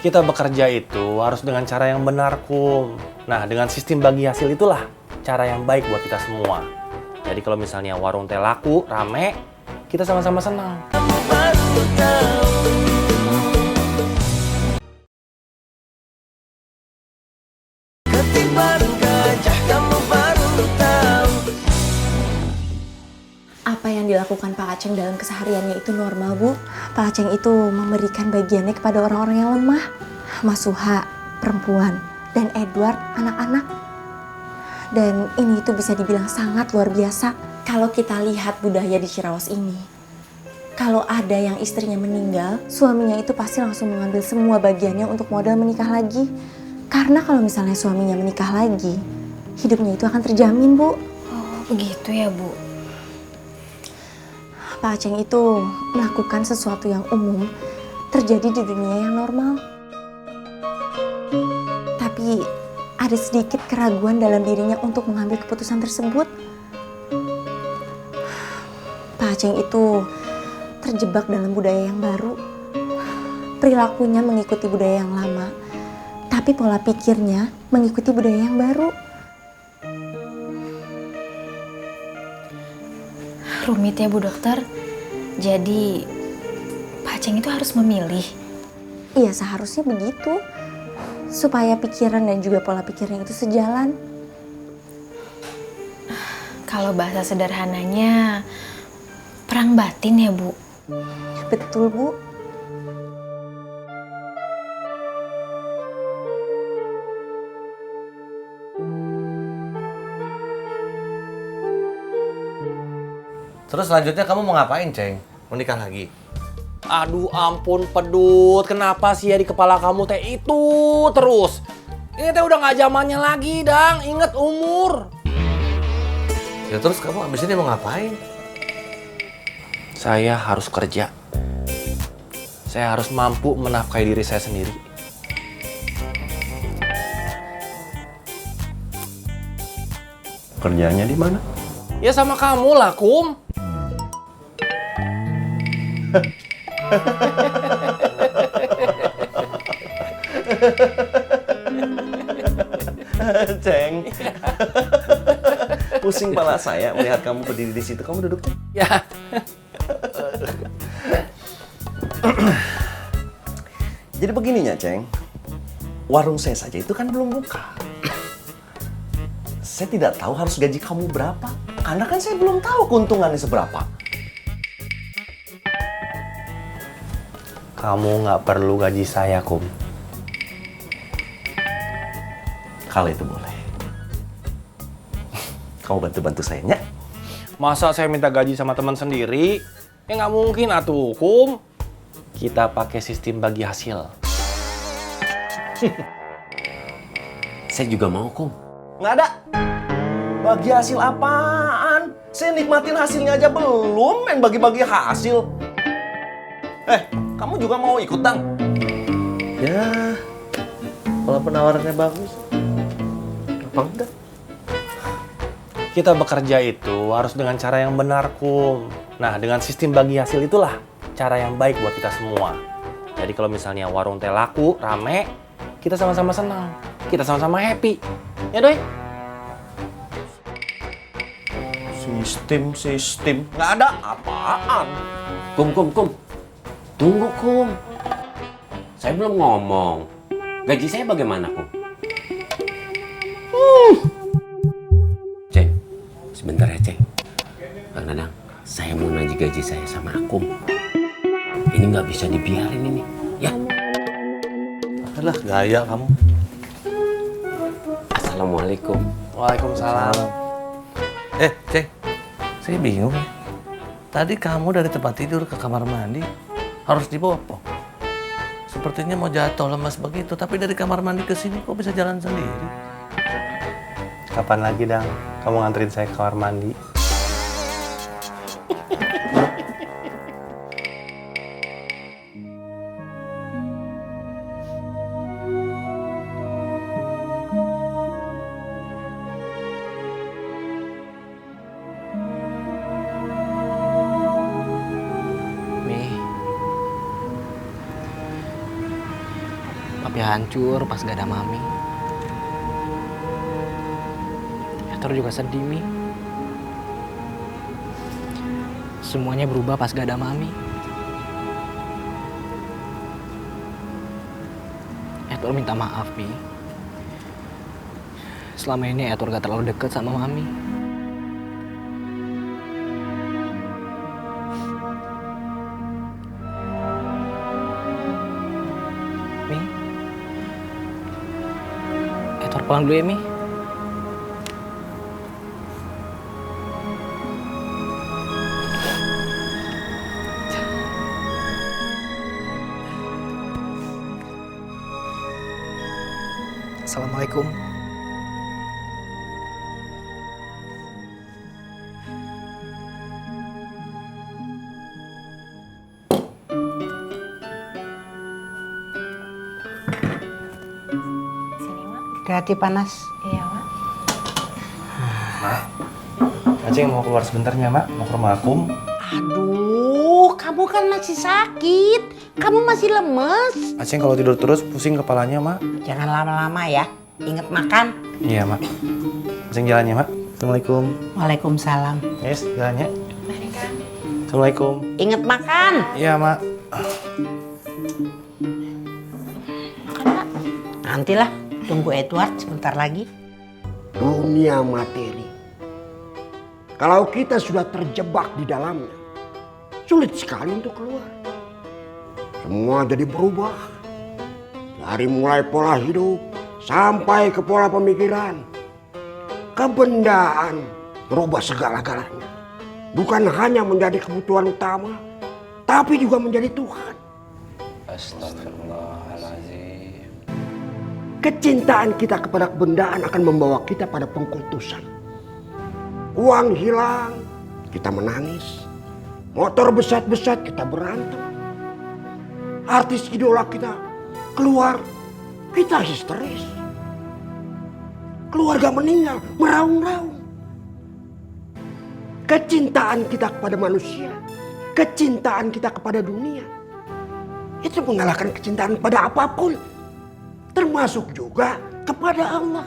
Kita bekerja itu harus dengan cara yang benar, Kum. Nah, dengan sistem bagi hasil itulah cara yang baik buat kita semua. Jadi kalau misalnya warung teh laku, rame, kita sama-sama senang. Apa yang dilakukan Pak Aceng dalam kesehariannya itu normal, Bu. Pak Aceng itu memberikan bagiannya kepada orang-orang yang lemah. Mas Suha, perempuan, dan Edward, anak-anak. Dan ini itu bisa dibilang sangat luar biasa. Kalau kita lihat budaya di Ciraos ini, kalau ada yang istrinya meninggal, suaminya itu pasti langsung mengambil semua bagiannya untuk modal menikah lagi. Karena kalau misalnya suaminya menikah lagi, hidupnya itu akan terjamin, Bu. Oh, begitu ya, Bu. Pak Aceng itu melakukan sesuatu yang umum terjadi di dunia yang normal. Tapi ada sedikit keraguan dalam dirinya untuk mengambil keputusan tersebut. Pak Aceng itu terjebak dalam budaya yang baru. Perilakunya mengikuti budaya yang lama, tapi pola pikirnya mengikuti budaya yang baru. Rumit ya, Bu Dokter. Jadi, Pak Aceng itu harus memilih. Iya, seharusnya begitu. Supaya pikiran dan juga pola pikirnya itu sejalan. Kalau bahasa sederhananya, perang batin ya, Bu. Betul, Bu. Terus selanjutnya kamu mau ngapain, Ceng? Mau nikah lagi? Aduh ampun Pedut, kenapa sih ya di kepala kamu teh itu terus? Ini teh udah gak zamannya lagi, Dang. Ingat umur. Ya terus kamu abis ini mau ngapain? Saya harus kerja. Saya harus mampu menafkahi diri saya sendiri. Kerjanya di mana? Ya sama kamu lah, Kum. Ceng. Pusing pala saya melihat kamu berdiri di situ. Kamu duduk. Ya. Jadi begininya, Ceng. Warung saya saja itu kan belum buka. Saya tidak tahu harus gaji kamu berapa. Karena kan saya belum tahu keuntungannya seberapa. Kamu nggak perlu gaji saya, Kum. Kalau itu boleh. Kamu bantu-bantu saya, ya? Masa saya minta gaji sama teman sendiri? Ya nggak mungkin atuh, Kum. Kita pakai sistem bagi hasil. Saya juga mau, Kum. Nggak ada. Bagi hasil apaan? Saya nikmatin hasilnya aja belum, main bagi-bagi hasil. Kamu juga mau ikut, Dang? Ya, kalau penawarannya bagus, apa enggak? Kita bekerja itu harus dengan cara yang benar, Kum. Nah, dengan sistem bagi hasil itulah cara yang baik buat kita semua. Jadi kalau misalnya warung teh laku, rame, kita sama-sama senang. Kita sama-sama happy. Ya, Doi? Sistem. Nggak ada apaan. Kum. Tunggu, Kum. Saya belum ngomong. Gaji saya bagaimana, Kum? Ceng, sebentar ya, Ceng. Kang Dadang, saya mau nagih gaji saya sama Akum. Ini nggak bisa dibiarin ini, ya? Alah, gaya kamu. Assalamualaikum. Waalaikumsalam. Ceng. Saya bingung. Tadi kamu dari tempat tidur ke kamar mandi harus dibopong. Sepertinya mau jatuh lemas begitu, tapi dari kamar mandi ke sini kok bisa jalan sendiri? Kapan lagi, Dang? Kamu nganterin saya ke kamar mandi? Papi hancur pas gak ada Mami. Edward juga sedih, Mi. Semuanya berubah pas gak ada Mami. Edward minta maaf, Mi. Selama ini Edward gak terlalu deket sama Mami. Mi, Edward pulang dulu ya, Mi. Assalamualaikum. Hati panas. Iya, Mak. Mak, Aceng mau keluar sebentarnya, Mak. Mau ke rumah akum. Aduh, kamu kan masih sakit. Kamu masih lemes. Aceng kalau tidur terus pusing kepalanya, Mak. Jangan lama-lama ya. Ingat makan. Iya, Mak. Aceng jalannya, Mak. Assalamualaikum. Waalaikumsalam. Yes, jalannya. Assalamualaikum. Ingat makan. Iya, Mak. Nantilah. Tunggu Edward sebentar lagi. Dunia materi. Kalau kita sudah terjebak di dalamnya, sulit sekali untuk keluar. Semua jadi berubah. Dari mulai pola hidup sampai ke pola pemikiran. Kebendaan berubah segala-galanya. Bukan hanya menjadi kebutuhan utama, tapi juga menjadi Tuhan. Astagfirullahaladzim. Kecintaan kita kepada kebendaan akan membawa kita pada pengkultusan. Uang hilang, kita menangis. Motor besar-besar, kita berantem. Artis idola kita keluar, kita histeris. Keluarga meninggal, meraung-raung. Kecintaan kita kepada manusia, kecintaan kita kepada dunia, itu mengalahkan kecintaan pada apapun. Termasuk juga kepada Allah.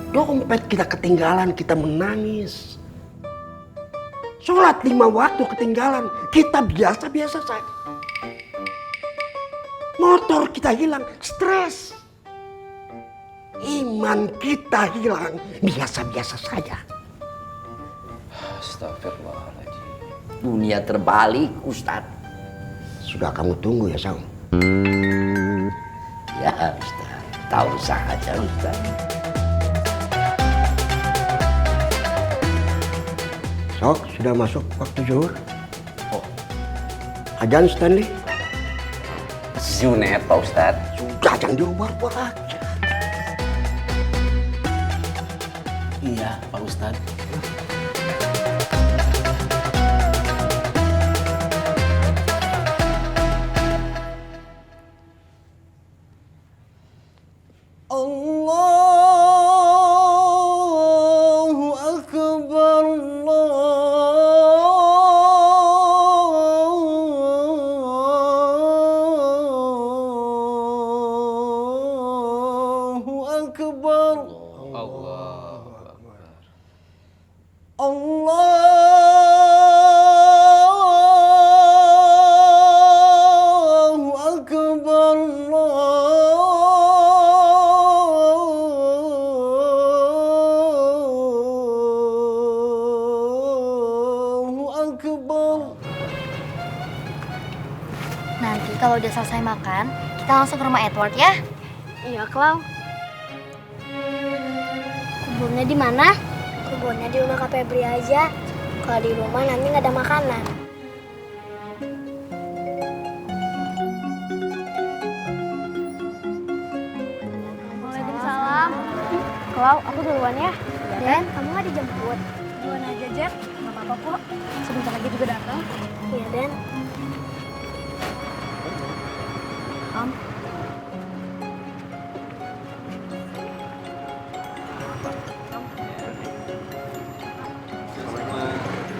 Dompet kita ketinggalan, kita menangis. Sholat 5 waktu ketinggalan, kita biasa-biasa saja. Motor kita hilang, stres. Iman kita hilang, biasa-biasa saja. Astagfirullahaladzim. Dunia terbalik, Ustadz. Sudah kamu tunggu ya, Saung? Ya Ustaz, tahu saja Ustaz. Sok, sudah masuk waktu zuhur. Oh. Ajan Stanley? Zunet Pak Ustaz. Sudah, jangan diubah-ubah aja. Iya, Pak Ustadz. Allahu Akbar, Allahu Akbar. Allahu Akbar. Allahu Akbar. Nanti kalau udah selesai makan, kita langsung ke rumah Edward ya. Iya, Klau. Kebunnya di mana? Kebunnya di rumah Kak Febri aja. Kalau di rumah nanti nggak ada makanan. Waalaikumsalam. Klau, aku duluan ya. Dan kamu nggak dijemput? Duluan aja, Jet. Nggak apa-apa kok. Sebentar lagi juga datang. Iya, Den. Om.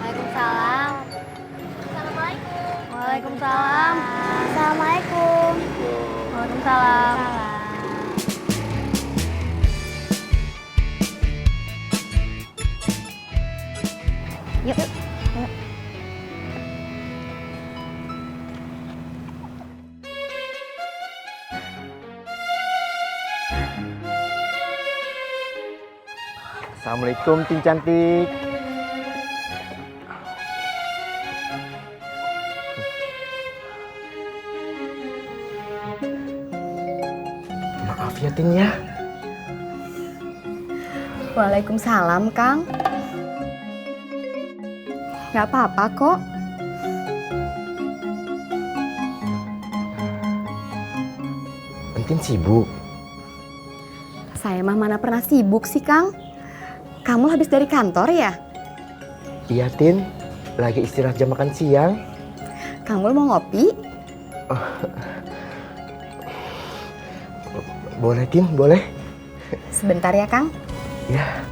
Waalaikumsalam. Assalamualaikum. Waalaikumsalam. Assalamualaikum. Waalaikumsalam. Yuk. Assalamualaikum, Ting cantik. Maaf ya, Ting ya. Waalaikumsalam, Kang. Gak apa-apa kok. Entin sibuk. Saya mah mana pernah sibuk sih, Kang. Kamu habis dari kantor ya? Iya, Tin. Lagi istirahat jam makan siang. Kamu mau ngopi? Boleh, Tin, boleh. Sebentar ya, Kang. Ya.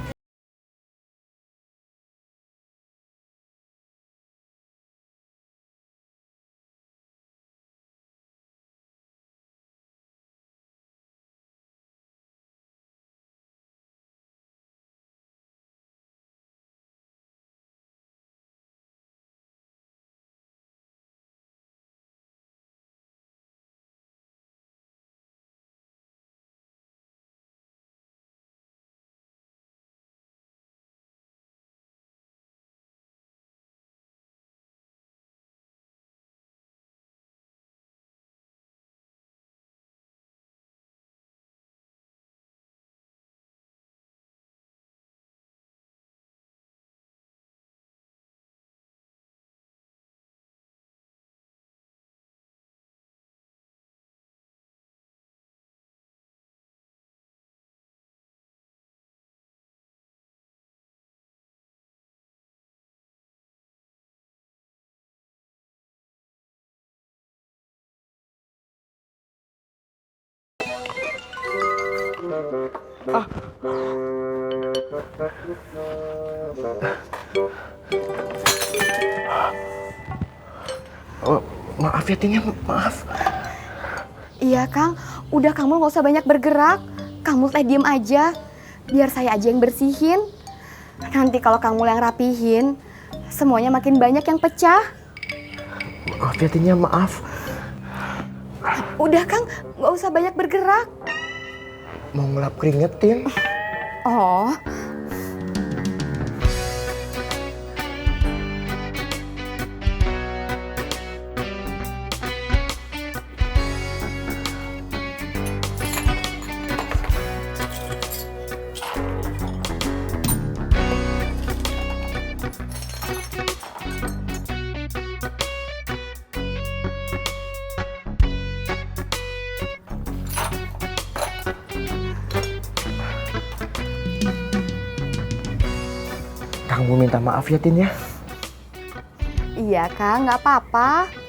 Oh, maaf ya, Tin ya, maaf. Iya, Kang. Udah kamu gak usah banyak bergerak. Kamu teh diem aja. Biar saya aja yang bersihin. Nanti kalau kamu yang rapihin, semuanya makin banyak yang pecah. Maaf ya, Tin ya, maaf. Udah, Kang. Gak usah banyak bergerak. Mau ngelap keringet, Tin. Oh, Kamu minta maaf ya, Tin ya. iya, Kang. Gak apa-apa.